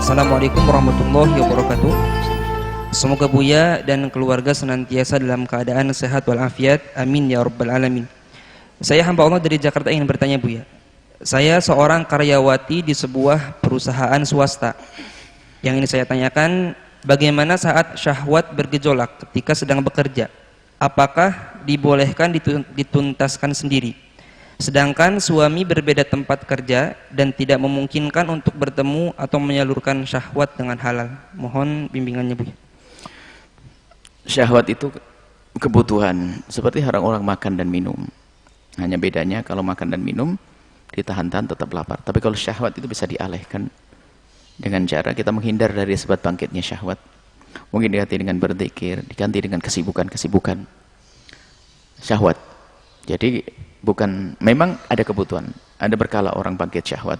Assalamualaikum warahmatullahi wabarakatuh. Semoga Buya dan keluarga senantiasa dalam keadaan sehat walafiat. Amin ya rabbal alamin. Saya hamba Allah dari Jakarta ingin bertanya Buya. Saya seorang karyawati di sebuah perusahaan swasta. Yang ini saya tanyakan, bagaimana saat syahwat bergejolak ketika sedang bekerja? Apakah dibolehkan dituntaskan sendiri? Sedangkan suami berbeda tempat kerja dan tidak memungkinkan untuk bertemu atau menyalurkan syahwat dengan halal. Mohon bimbingannya Bu. Syahwat itu kebutuhan seperti orang-orang makan dan minum. Hanya bedanya kalau makan dan minum ditahan-tahan tetap lapar. Tapi kalau syahwat itu bisa dialihkan dengan cara kita menghindar dari sebab bangkitnya syahwat. Mungkin diganti dengan berzikir, diganti dengan kesibukan-kesibukan syahwat. Jadi bukan, memang ada kebutuhan, ada berkala orang bangkit syahwat,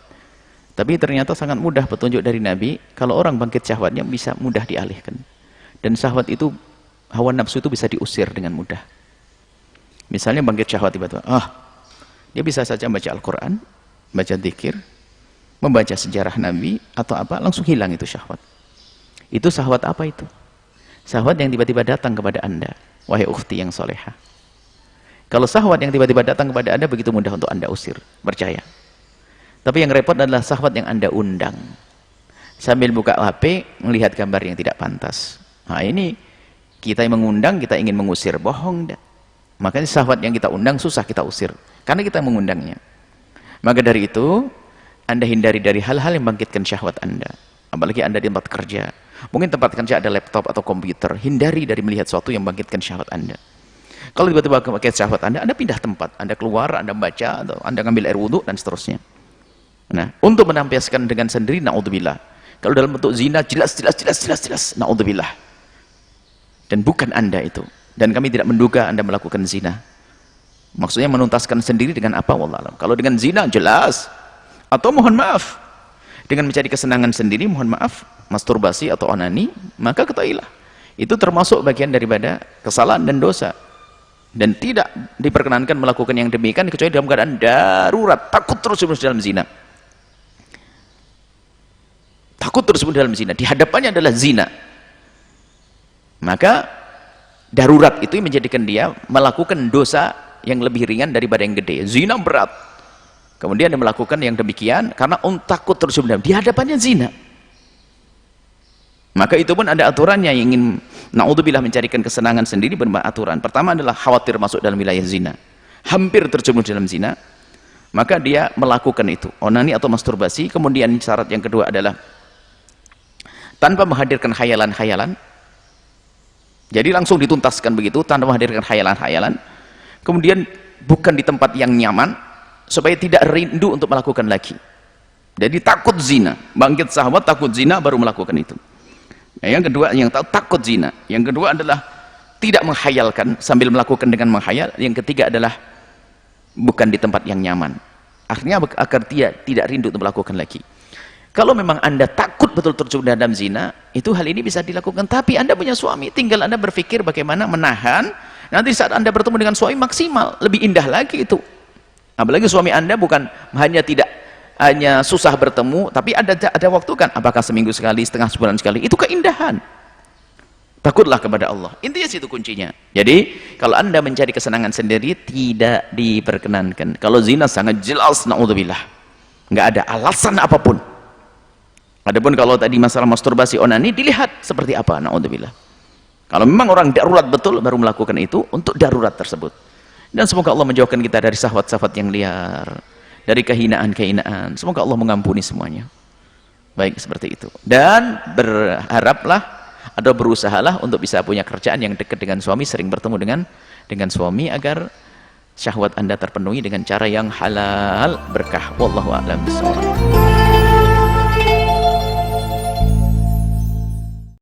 tapi ternyata sangat mudah petunjuk dari Nabi kalau orang bangkit syahwatnya bisa mudah dialihkan. Dan syahwat itu, hawa nafsu itu bisa diusir dengan mudah. Misalnya bangkit syahwat tiba-tiba, dia bisa saja baca Al-Quran, baca zikir, membaca sejarah Nabi atau apa, langsung hilang itu syahwat. Itu syahwat apa itu? Syahwat yang tiba-tiba datang kepada Anda, wahai ukhti yang solehah. Kalau syahwat yang tiba-tiba datang kepada Anda begitu mudah untuk Anda usir, percaya. Tapi yang repot adalah syahwat yang Anda undang. Sambil buka HP, melihat gambar yang tidak pantas. Nah ini, kita yang mengundang, kita ingin mengusir, bohong dah. Makanya syahwat yang kita undang susah kita usir, karena kita mengundangnya. Maka dari itu, Anda hindari dari hal-hal yang membangkitkan syahwat Anda. Apalagi Anda di tempat kerja. Mungkin tempat kerja ada laptop atau komputer. Hindari dari melihat sesuatu yang membangkitkan syahwat Anda. Kalau tiba-tiba pakai syahwat Anda pindah tempat, Anda keluar, Anda baca, atau Anda ngambil air wudhu, dan seterusnya. Nah, untuk menampilkan dengan sendiri, na'udzubillah. Kalau dalam bentuk zina, jelas, na'udzubillah. Dan bukan Anda itu. Dan kami tidak menduga Anda melakukan zina. Maksudnya menuntaskan sendiri dengan apa? Wallahualam. Kalau dengan zina, jelas. Atau mohon maaf, dengan mencari kesenangan sendiri, mohon maaf, masturbasi atau onani, maka ketahuilah. Itu termasuk bagian daripada kesalahan dan dosa. Dan tidak diperkenankan melakukan yang demikian kecuali dalam keadaan darurat, takut terus-menerus dalam zina. Takut terus-menerus dalam zina, di hadapannya adalah zina. Maka darurat itu menjadikan dia melakukan dosa yang lebih ringan daripada yang gede. Zina berat. Kemudian dia melakukan yang demikian karena takut terus-menerus di hadapannya zina. Maka itu pun ada aturannya. Yang ingin na'udzubillah mencarikan kesenangan sendiri beraturan. Pertama adalah khawatir masuk dalam wilayah zina, hampir terjerumus dalam zina, maka dia melakukan itu, onani atau masturbasi. Kemudian syarat yang kedua adalah tanpa menghadirkan khayalan-khayalan. Jadi langsung dituntaskan begitu tanpa menghadirkan khayalan-khayalan. Kemudian bukan di tempat yang nyaman supaya tidak rindu untuk melakukan lagi. Jadi takut zina, bangkit syahwat, takut zina, baru melakukan itu. Yang kedua, yang takut zina. Yang kedua adalah tidak menghayalkan sambil melakukan dengan menghayal. Yang ketiga adalah bukan di tempat yang nyaman. Akhirnya agar dia tidak rindu untuk melakukan lagi. Kalau memang Anda takut betul terjebak dalam zina, itu hal ini bisa dilakukan. Tapi Anda punya suami, tinggal Anda berpikir bagaimana menahan. Nanti saat Anda bertemu dengan suami maksimal, lebih indah lagi itu. Apalagi suami Anda bukan hanya susah bertemu, tapi ada waktu kan, apakah seminggu sekali, setengah sebulan sekali, itu keindahan. Takutlah kepada Allah, intinya situ kuncinya. Jadi kalau Anda mencari kesenangan sendiri tidak diperkenankan. Kalau zina sangat jelas, na'udzubillah, nggak ada alasan apapun. Adapun kalau tadi masalah masturbasi, onani, dilihat seperti apa, na'udzubillah. Kalau memang orang darurat betul baru melakukan itu untuk darurat tersebut. Dan semoga Allah menjauhkan kita dari syahwat-syahwat yang liar, dari kehinaan-kehinaan. Semoga Allah mengampuni semuanya. Baik, seperti itu. Dan berharaplah atau berusahalah untuk bisa punya kerjaan yang dekat dengan suami, sering bertemu dengan suami agar syahwat Anda terpenuhi dengan cara yang halal, berkah. Wallahu a'lam bishawab.